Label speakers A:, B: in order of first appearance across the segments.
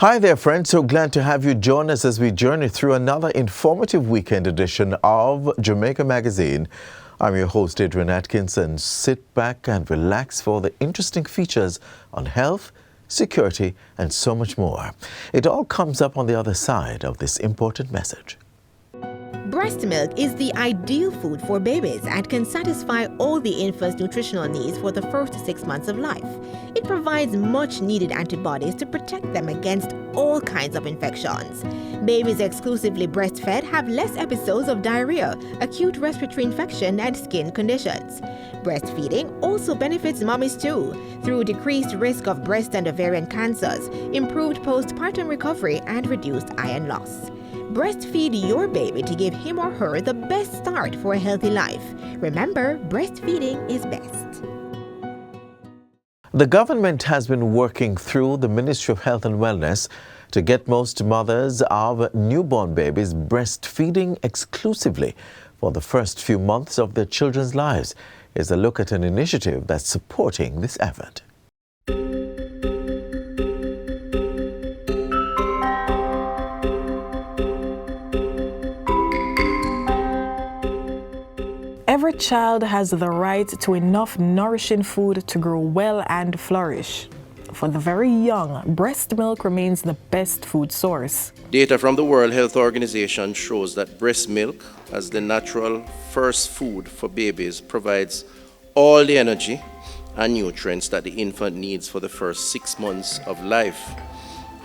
A: Hi there, friends. So glad to have you join us as we journey through another informative weekend edition of Jamaica Magazine. I'm your host, Adrian Atkinson. Sit back and relax for the interesting features on health, security, and so much more. It all comes up on the other side of this important message.
B: Breast milk is the ideal food for babies and can satisfy all the infant's nutritional needs for the first 6 months of life. It provides much needed antibodies to protect them against all kinds of infections. Babies exclusively breastfed have less episodes of diarrhea, acute respiratory infection, and skin conditions. Breastfeeding also benefits mommies too, through decreased risk of breast and ovarian cancers, improved postpartum recovery, and reduced iron loss. Breastfeed your baby to give him or her the best start for a healthy life. Remember, breastfeeding is best.
A: The government has been working through the Ministry of Health and Wellness to get most mothers of newborn babies breastfeeding exclusively for the first few months of their children's lives. Here's a look at an initiative that's supporting this effort.
C: Every child has the right to enough nourishing food to grow well and flourish. For the very young, breast milk remains the best food source.
D: Data from the World Health Organization shows that breast milk, as the natural first food for babies, provides all the energy and nutrients that the infant needs for the first 6 months of life.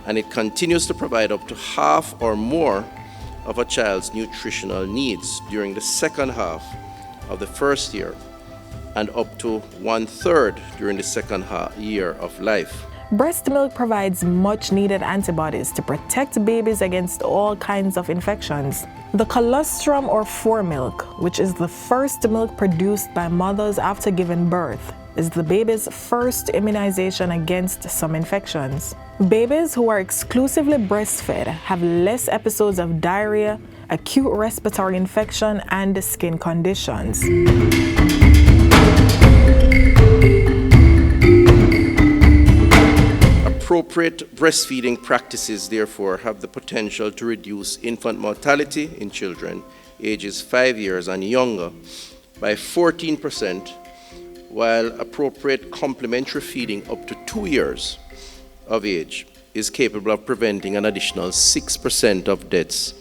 D: And it continues to provide up to half or more of a child's nutritional needs during the second half of the first year and up to 1/3 during the second year of life.
C: Breast milk provides much needed antibodies to protect babies against all kinds of infections. The colostrum or foremilk, which is the first milk produced by mothers after giving birth, is the baby's first immunization against some infections. Babies who are exclusively breastfed have less episodes of diarrhea, acute respiratory infection, and skin conditions.
D: Appropriate breastfeeding practices, therefore, have the potential to reduce infant mortality in children ages 5 years and younger by 14%, while appropriate complementary feeding up to 2 years of age is capable of preventing an additional 6% of deaths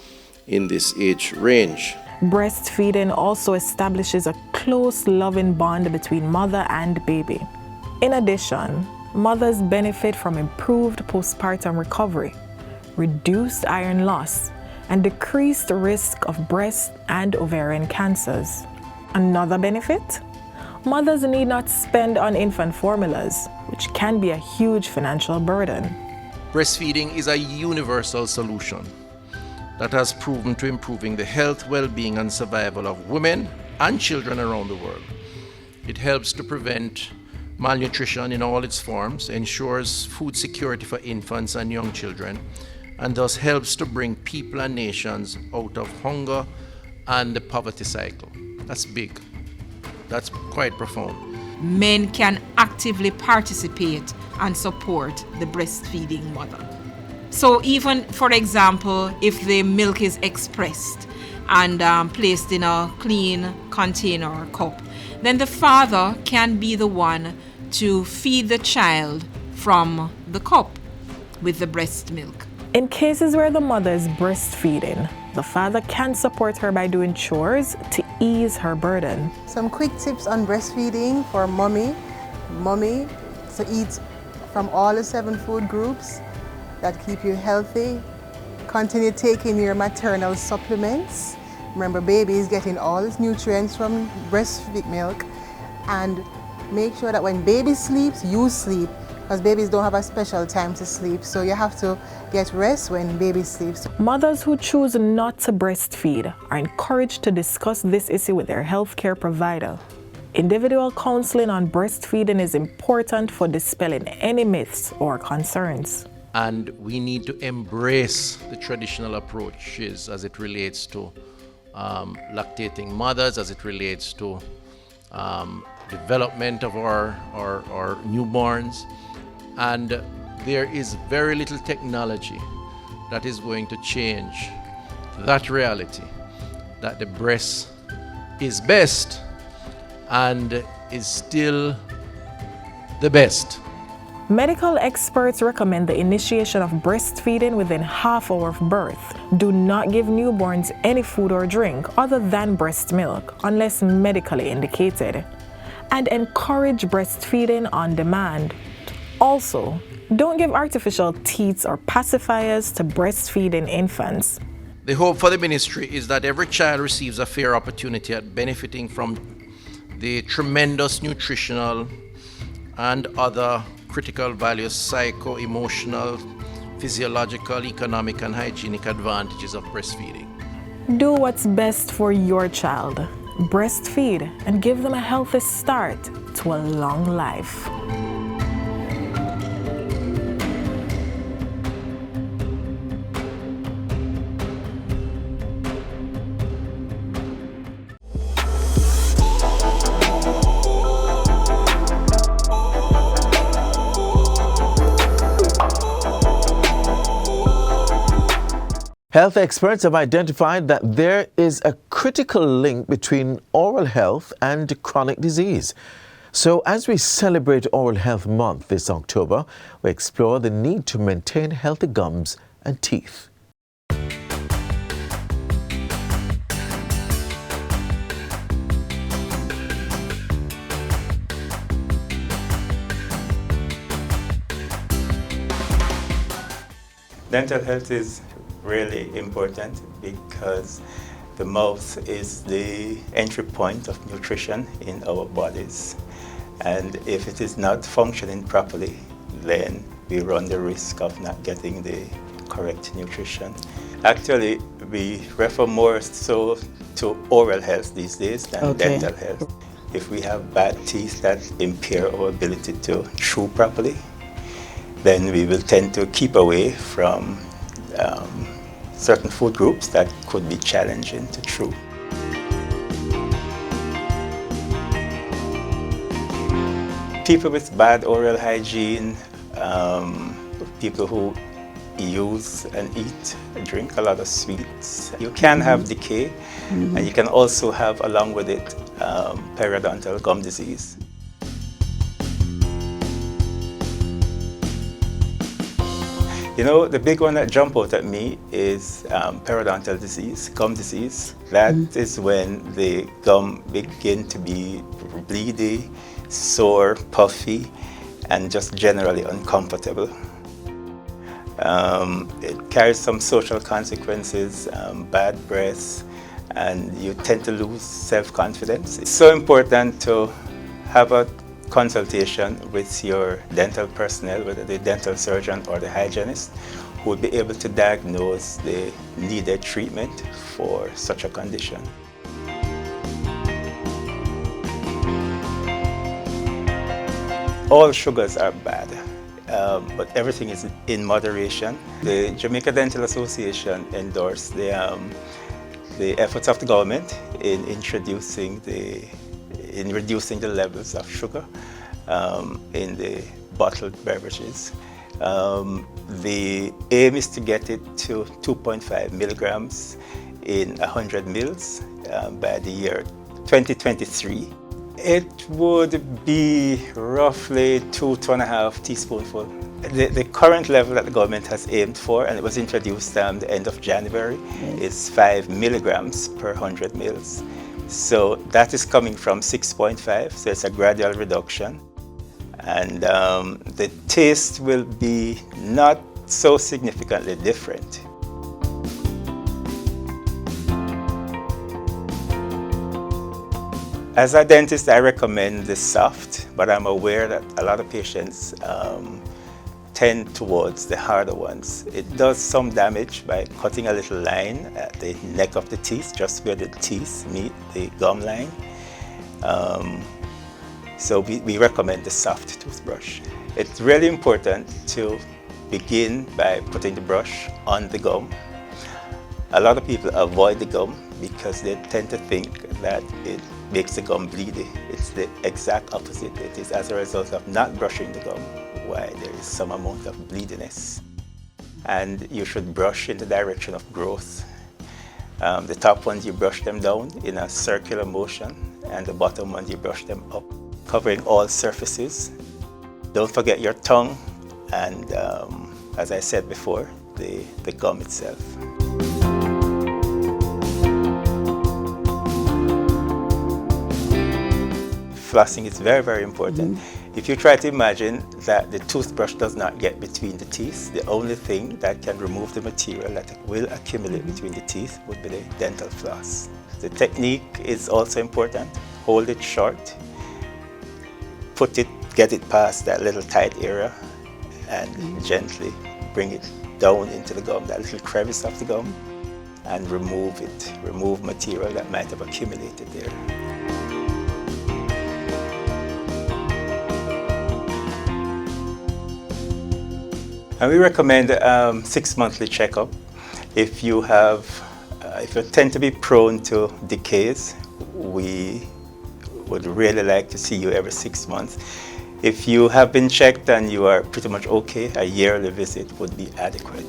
D: in this age range.
C: Breastfeeding also establishes a close, loving bond between mother and baby. In addition, mothers benefit from improved postpartum recovery, reduced iron loss, and decreased risk of breast and ovarian cancers. Another benefit? Mothers need not spend on infant formulas, which can be a huge financial burden.
D: Breastfeeding is a universal solution that has proven to improving the health, well-being, and survival of women and children around the world. It helps to prevent malnutrition in all its forms, ensures food security for infants and young children, and thus helps to bring people and nations out of hunger and the poverty cycle. That's big. That's quite profound.
E: Men can actively participate and support the breastfeeding mother. So even, for example, if the milk is expressed and placed in a clean container or cup, then the father can be the one to feed the child from the cup with the breast milk.
C: In cases where the mother is breastfeeding, the father can support her by doing chores to ease her burden.
F: Some quick tips on breastfeeding for mommy to eat from all the 7 food groups that keep you healthy. Continue taking your maternal supplements. Remember, baby is getting all its nutrients from breastfeed milk. And make sure that when baby sleeps, you sleep, because babies don't have a special time to sleep. So you have to get rest when baby sleeps.
C: Mothers who choose not to breastfeed are encouraged to discuss this issue with their healthcare provider. Individual counseling on breastfeeding is important for dispelling any myths or concerns.
D: And we need to embrace the traditional approaches as it relates to lactating mothers, as it relates to development of our newborns. And there is very little technology that is going to change that reality, that the breast is best and is still the best.
C: Medical experts recommend the initiation of breastfeeding within half hour of birth. Do not give newborns any food or drink other than breast milk unless medically indicated. And encourage breastfeeding on demand. Also, don't give artificial teats or pacifiers to breastfeeding infants.
D: The hope for the ministry is that every child receives a fair opportunity at benefiting from the tremendous nutritional and other critical values, psycho-emotional, physiological, economic, and hygienic advantages of breastfeeding.
C: Do what's best for your child. Breastfeed and give them a healthy start to a long life.
A: Health experts have identified that there is a critical link between oral health and chronic disease. So as we celebrate Oral Health Month this October, we explore the need to maintain healthy gums and teeth.
G: Dental health is really important because the mouth is the entry point of nutrition in our bodies. And if it is not functioning properly, then we run the risk of not getting the correct nutrition. Actually, we refer more so to oral health these days than dental health. If we have bad teeth that impair our ability to chew properly, then we will tend to keep away from certain food groups that could be challenging to chew. People with bad oral hygiene, people who use and eat, drink a lot of sweets, you can have decay, and you can also have, along with it, periodontal gum disease. You know, the big one that jump out at me is periodontal disease, gum disease. That is when the gum begin to be bleedy, sore, puffy, and just generally uncomfortable. It carries some social consequences, bad breath, and you tend to lose self-confidence. It's so important to have a consultation with your dental personnel, whether the dental surgeon or the hygienist, who will be able to diagnose the needed treatment for such a condition. All sugars are bad, but everything is in moderation. The Jamaica Dental Association endorsed the efforts of the government in reducing the levels of sugar in the bottled beverages. The aim is to get it to 2.5 milligrams in 100 mils by the year 2023. It would be roughly 2.5 teaspoonful. The current level that the government has aimed for, and it was introduced the end of January, is 5 milligrams per 100 mils. So that is coming from 6.5, so it's a gradual reduction. And the taste will be not so significantly different. As a dentist, I recommend the soft, but I'm aware that a lot of patients tend towards the harder ones. It does some damage by cutting a little line at the neck of the teeth, just where the teeth meet the gum line. So we recommend the soft toothbrush. It's really important to begin by putting the brush on the gum. A lot of people avoid the gum because they tend to think that it makes the gum bleedy. It's the exact opposite. It is as a result of not brushing the gum why there is some amount of bleediness. And you should brush in the direction of growth. The top ones, you brush them down in a circular motion, and the bottom ones, you brush them up, covering all surfaces. Don't forget your tongue, and as I said before, the gum itself. Flossing is very, very important. If you try to imagine that the toothbrush does not get between the teeth, the only thing that can remove the material that will accumulate between the teeth would be the dental floss. The technique is also important. Hold it short, get it past that little tight area, and gently bring it down into the gum, that little crevice of the gum, and remove it. Remove material that might have accumulated there. And we recommend 6 monthly checkup. If you tend to be prone to decays, we would really like to see you every 6 months. If you have been checked and you are pretty much okay, a yearly visit would be adequate.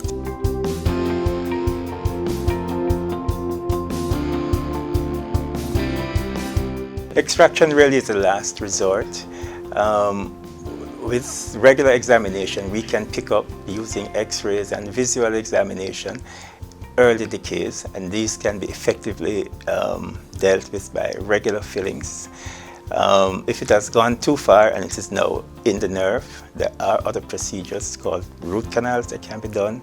G: Extraction really is the last resort. With regular examination, we can pick up using x-rays and visual examination early decays, and these can be effectively dealt with by regular fillings. If it has gone too far and it is now in the nerve, there are other procedures called root canals that can be done,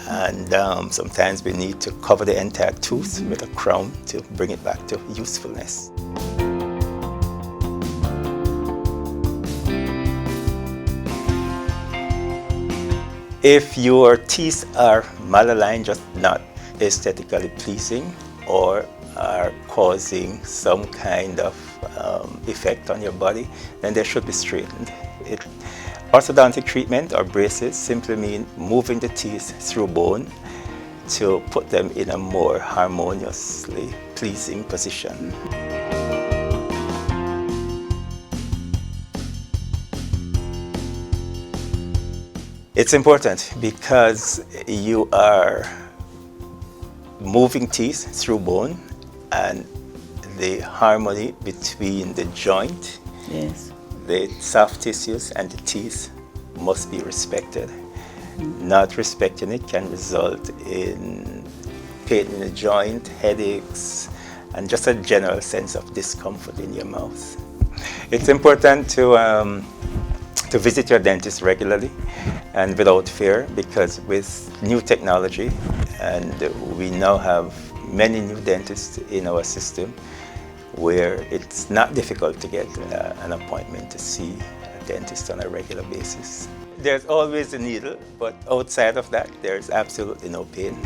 G: and sometimes we need to cover the entire tooth with a crown to bring it back to usefulness. If your teeth are malaligned, just not aesthetically pleasing, or are causing some kind of effect on your body, then they should be straightened. Orthodontic treatment or braces simply mean moving the teeth through bone to put them in a more harmoniously pleasing position. It's important because you are moving teeth through bone, and the harmony between the joint, the soft tissues, and the teeth must be respected. Not respecting it can result in pain in the joint, headaches, and just a general sense of discomfort in your mouth. It's important to visit your dentist regularly and without fear, because with new technology, and we now have many new dentists in our system, where it's not difficult to get an appointment to see a dentist on a regular basis. There's always a needle, but outside of that, there's absolutely no pain.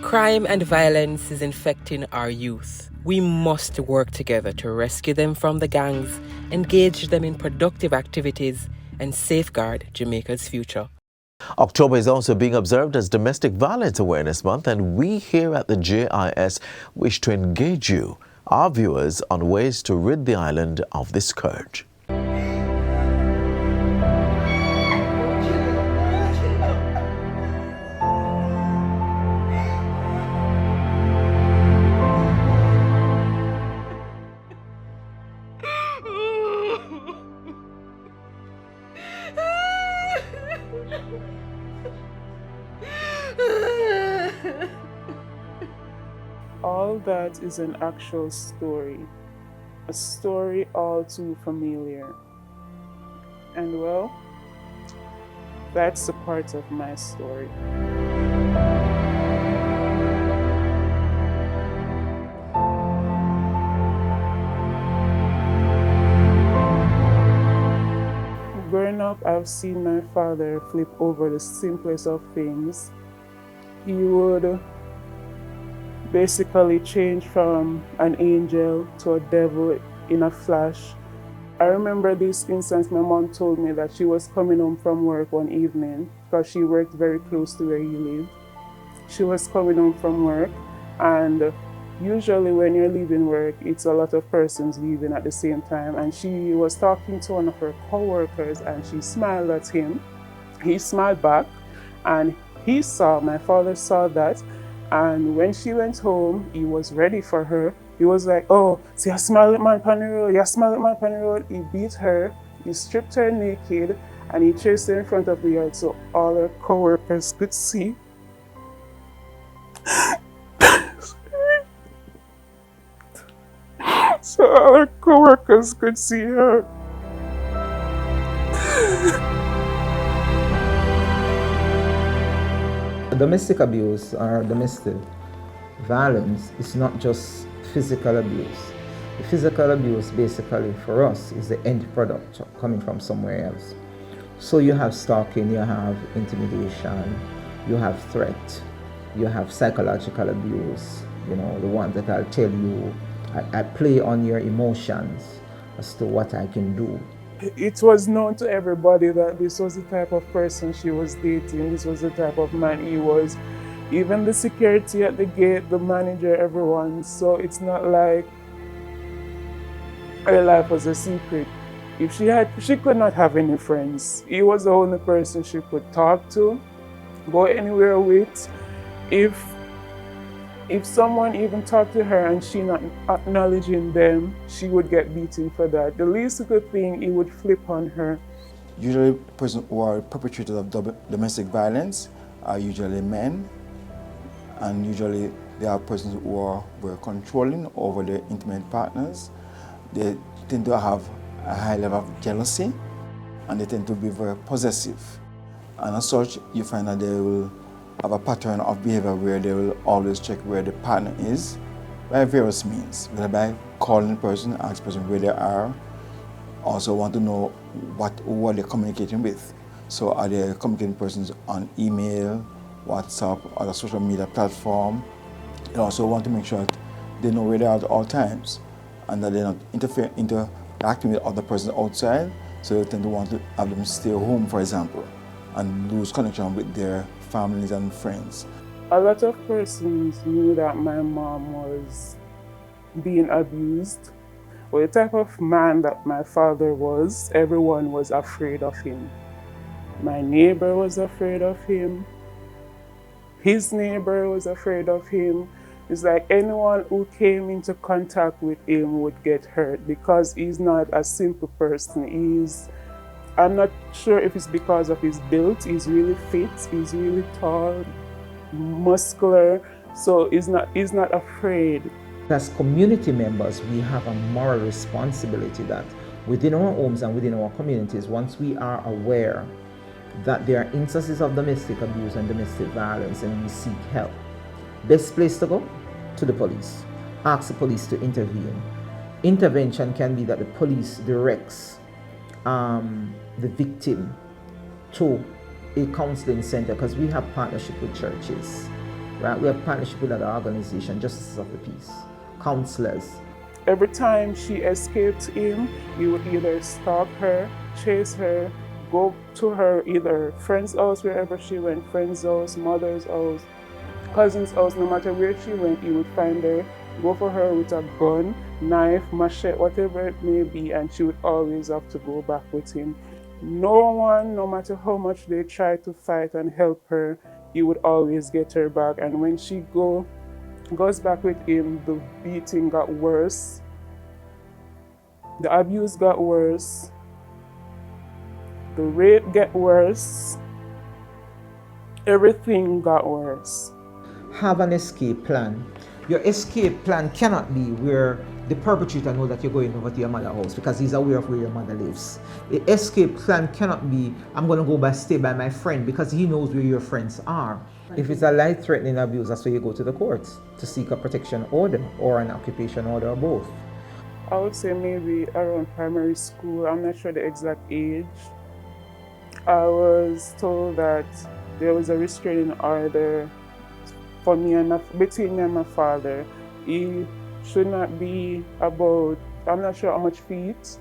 H: Crime and violence is infecting our youth. We must work together to rescue them from the gangs, engage them in productive activities, and safeguard Jamaica's future.
A: October is also being observed as Domestic Violence Awareness Month, and we here at the JIS wish to engage you, our viewers, on ways to rid the island of this scourge.
I: All that is an actual story, a story all too familiar. And well, that's a part of my story. Growing up, I've seen my father flip over the simplest of things. He would basically change from an angel to a devil in a flash. I remember this instance. My mom told me that she was coming home from work one evening because she worked very close to where he lived. she was coming home from work, and usually when you're leaving work, it's a lot of persons leaving at the same time, and she was talking to one of her co-workers and she smiled at him. He smiled back, and my father saw that, and when she went home, he was ready for her. He was like, "Oh, see, I smile at my pan the road, you smile at my pan the road." He beat her, he stripped her naked, and he chased her in front of the yard so all her co-workers could see. So all her co-workers could see her.
J: Domestic abuse or domestic violence is not just physical abuse. The physical abuse basically for us is the end product coming from somewhere else. So you have stalking, you have intimidation, you have threat, you have psychological abuse, the ones that I'll tell you, I play on your emotions as to what I can do.
I: It was known to everybody that this was the type of person she was dating, this was the type of man he was. Even the security at the gate, the manager, everyone. So it's not like her life was a secret. She could not have any friends. He was the only person she could talk to, go anywhere with. If someone even talked to her and she not acknowledging them, she would get beaten for that. The least good thing, he would flip on her.
K: Usually, persons who are perpetrators of domestic violence are usually men, and usually they are persons who were controlling over their intimate partners. They tend to have a high level of jealousy, and they tend to be very possessive. And as such, you find that they will have a pattern of behavior where they will always check where the partner is by various means, whether by calling the person, asking the person where they are, also want to know who are they communicating with. So are they communicating persons on email, WhatsApp, other social media platform? They also want to make sure that they know where they are at all times and that they're not interacting with other persons outside, so they tend to want to have them stay home, for example, and lose connection with their families and friends.
I: A lot of persons knew that my mom was being abused. Well, the type of man that my father was, everyone was afraid of him. My neighbor was afraid of him. His neighbor was afraid of him. It's like anyone who came into contact with him would get hurt because he's not a simple person. I'm not sure if it's because of his build. He's really fit, he's really tall, muscular, so he's not afraid.
J: As community members, we have a moral responsibility that within our homes and within our communities, once we are aware that there are instances of domestic abuse and domestic violence and we seek help, best place to go? To the police. Ask the police to intervene. Intervention can be that the police directs the victim to a counseling center, because we have partnership with churches, right? We have partnership with other organizations, Justices of the Peace, counselors.
I: Every time she escaped him, he would either stalk her, chase her, go to her either friend's house, wherever she went, friend's house, mother's house, cousin's house, no matter where she went, he would find her, go for her with a gun, knife, machete, whatever it may be, and she would always have to go back with him. No one, no matter how much they tried to fight and help her, he would always get her back. And when she goes back with him, the beating got worse, the abuse got worse, the rape got worse, everything got worse.
J: Have an escape plan. Your escape plan cannot be where the perpetrator knows that you're going over to your mother's house because he's aware of where your mother lives. The escape plan cannot be, I'm going to go stay by my friend because he knows where your friends are. If it's a life-threatening abuse, that's where you go to the courts to seek a protection order or an occupation order or both.
I: I would say maybe around primary school. I'm not sure the exact age. I was told that there was a restraining order for between me and my father. He should not be about, I'm not sure how much feet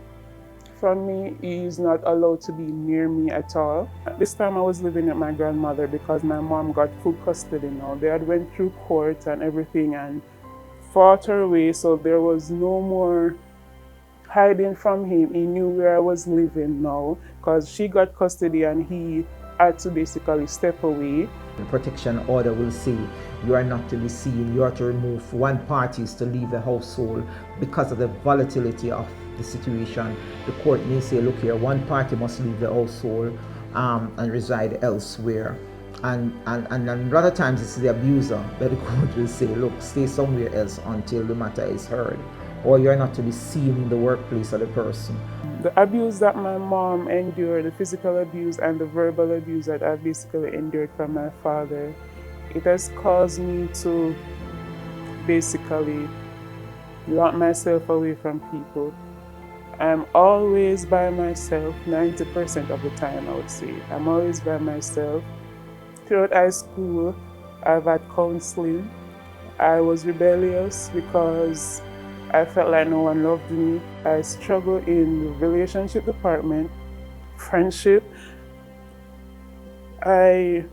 I: from me. He's not allowed to be near me at all. At this time I was living with my grandmother because my mom got full custody now. They had went through court and everything and fought her way, so there was no more hiding from him. He knew where I was living now because she got custody and he had to basically step away.
J: The protection order will say you are not to be seen, you are to remove one party is to leave the household because of the volatility of the situation. The court may say, look here, one party must leave the household and reside elsewhere. And a lot of times it's the abuser that the court will say, look, stay somewhere else until the matter is heard, or you're not to be seen in the workplace of the person.
I: The abuse that my mom endured, the physical abuse and the verbal abuse that I basically endured from my father, it has caused me to basically lock myself away from people. I'm always by myself, 90% of the time I would say. I'm always by myself. Throughout high school, I've had counseling. I was rebellious because I felt like no one loved me. I struggled in the relationship department, friendship. I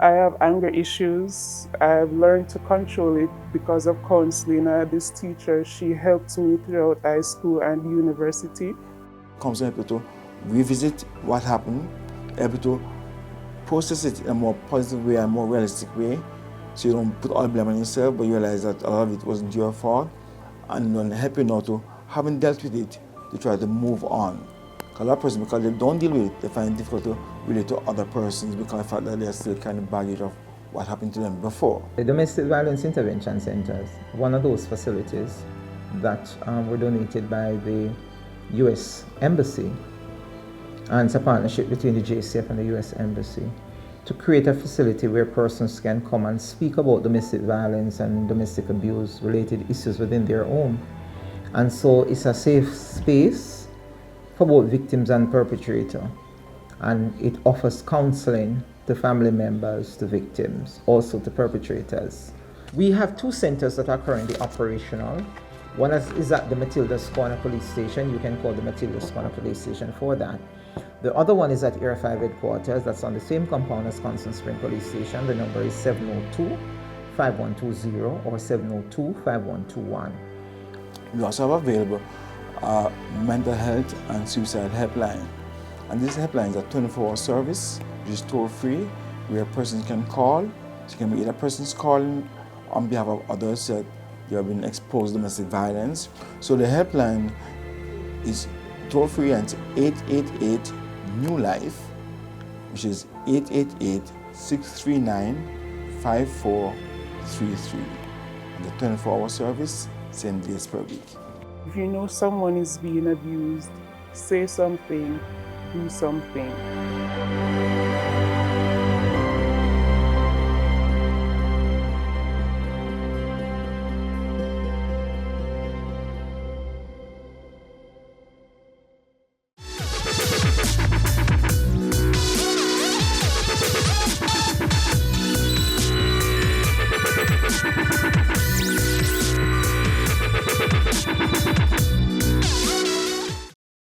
I: have anger issues. I've learned to control it because of counseling. I had this teacher, she helped me throughout high school and university.
K: Counseling able to revisit what happened, able to process it in a more positive way and more realistic way. So you don't put all the blame on yourself, but you realize that a lot of it wasn't your fault, and then help you now to, having dealt with it, to try to move on. Because a lot of persons, because they don't deal with it, they find it difficult to relate to other persons because of the fact that they're still kind of baggage of what happened to them before.
J: The Domestic Violence Intervention Centers, one of those facilities that were donated by the U.S. Embassy, and it's a partnership between the JCF and the U.S. Embassy, to create a facility where persons can come and speak about domestic violence and domestic abuse related issues within their home. And so it's a safe space for both victims and perpetrator. And it offers counseling to family members, to victims, also to perpetrators. We have two centers that are currently operational. One is at the Matilda's Corner Police Station. You can call the Matilda's Corner Police Station for that. The other one is at Area 5 headquarters. That's on the same compound as Constant Spring Police Station. The number is 702-5120 or 702-5121.
K: We also have available mental health and suicide helpline. And this helpline is a 24-hour service, which is toll-free, where a person can call. So it can be either persons calling on behalf of others that they have been exposed to domestic violence. So the helpline is toll-free and it's 888 New Life, which is 888-639-5433. And the 24-hour service, 7 days per week.
I: If you know someone is being abused, say something, do something.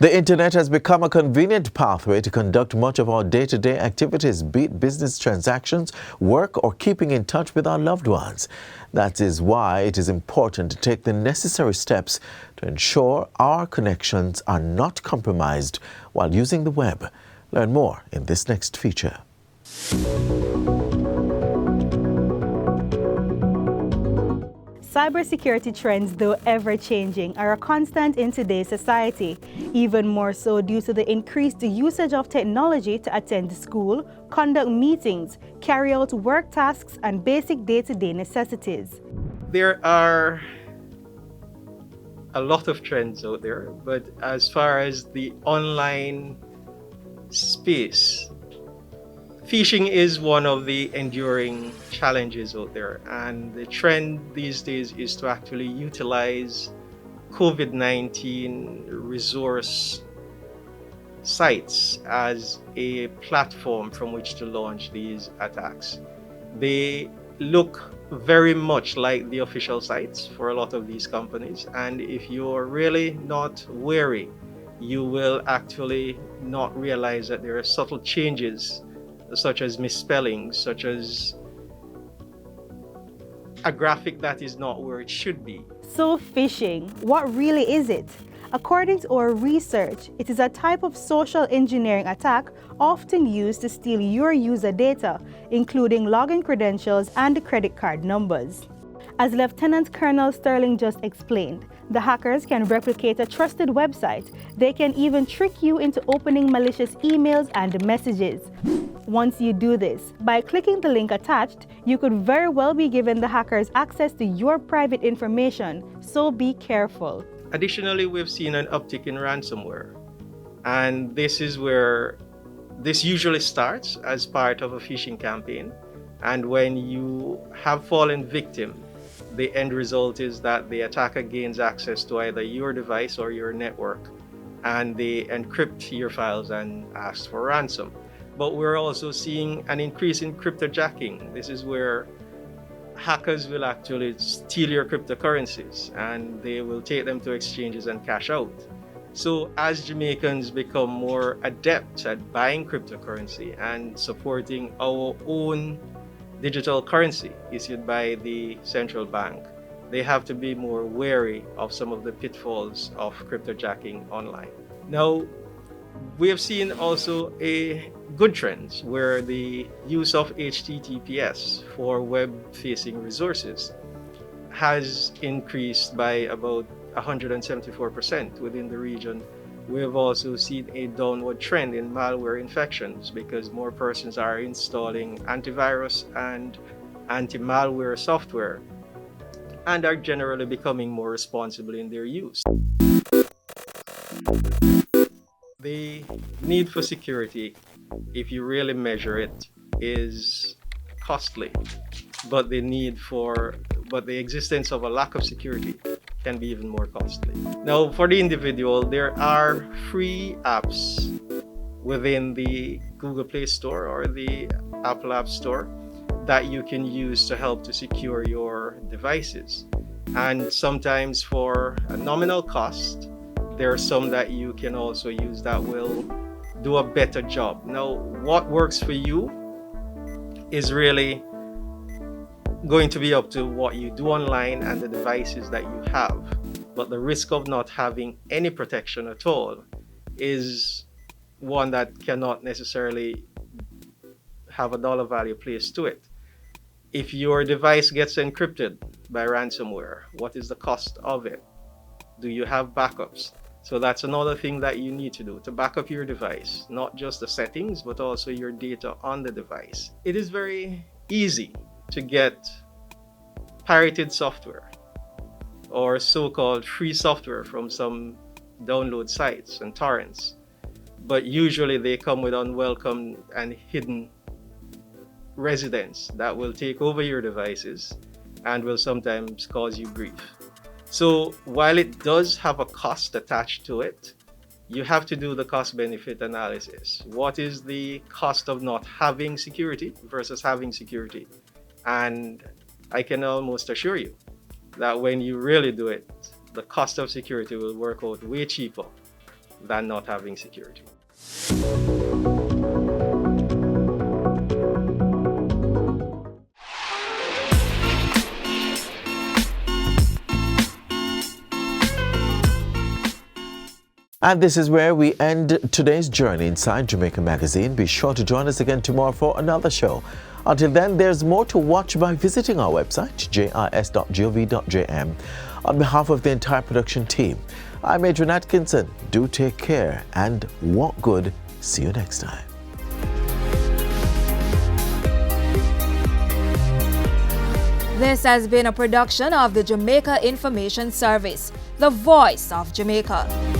A: The internet has become a convenient pathway to conduct much of our day-to-day activities, be it business transactions, work, or keeping in touch with our loved ones. That is why it is important to take the necessary steps to ensure our connections are not compromised while using the web. Learn more in this next feature.
L: Cybersecurity trends, though ever-changing, are a constant in today's society, even more so due to the increased usage of technology to attend school, conduct meetings, carry out work tasks, and basic day-to-day necessities.
M: There are a lot of trends out there, but as far as the online space, phishing is one of the enduring challenges out there, and the trend these days is to actually utilize COVID-19 resource sites as a platform from which to launch these attacks. They look very much like the official sites for a lot of these companies. And if you're really not wary, you will actually not realize that there are subtle changes, such as misspellings, such as a graphic that is not where it should be.
L: So phishing, what really is it? According to our research, it is a type of social engineering attack often used to steal your user data, including login credentials and credit card numbers. As Lieutenant Colonel Sterling just explained, the hackers can replicate a trusted website. They can even trick you into opening malicious emails and messages. Once you do this, by clicking the link attached, you could very well be given the hackers access to your private information, so be careful.
M: Additionally, we've seen an uptick in ransomware. And this is where this usually starts as part of a phishing campaign. And when you have fallen victim, the end result is that the attacker gains access to either your device or your network, and they encrypt your files and ask for ransom. But we're also seeing an increase in cryptojacking. This is where hackers will actually steal your cryptocurrencies and they will take them to exchanges and cash out. So as Jamaicans become more adept at buying cryptocurrency and supporting our own digital currency issued by the central bank, they have to be more wary of some of the pitfalls of cryptojacking online. Now, we have seen also a good trends where the use of HTTPS for web-facing resources has increased by about 174% within the region. We have also seen a downward trend in malware infections because more persons are installing antivirus and anti-malware software and are generally becoming more responsible in their use. The need for security, if you really measure it, is costly, but the existence of a lack of security can be even more costly. Now, for the individual, there are free apps within the Google Play Store or the Apple App Store that you can use to help to secure your devices. And sometimes for a nominal cost, there are some that you can also use that will do a better job. Now, what works for you is really going to be up to what you do online and the devices that you have. But the risk of not having any protection at all is one that cannot necessarily have a dollar value placed to it. If your device gets encrypted by ransomware, what is the cost of it? Do you have backups? So that's another thing that you need to do, to back up your device, not just the settings, but also your data on the device. It is very easy to get pirated software or so-called free software from some download sites and torrents, but usually they come with unwelcome and hidden residents that will take over your devices and will sometimes cause you grief. So while it does have a cost attached to it, you have to do the cost-benefit analysis. What is the cost of not having security versus having security? And I can almost assure you that when you really do it, the cost of security will work out way cheaper than not having security.
A: And this is where we end today's journey inside Jamaica Magazine. Be sure to join us again tomorrow for another show. Until then, there's more to watch by visiting our website, jis.gov.jm. On behalf of the entire production team, I'm Adrian Atkinson. Do take care and walk good. See you next time.
N: This has been a production of the Jamaica Information Service, the voice of Jamaica.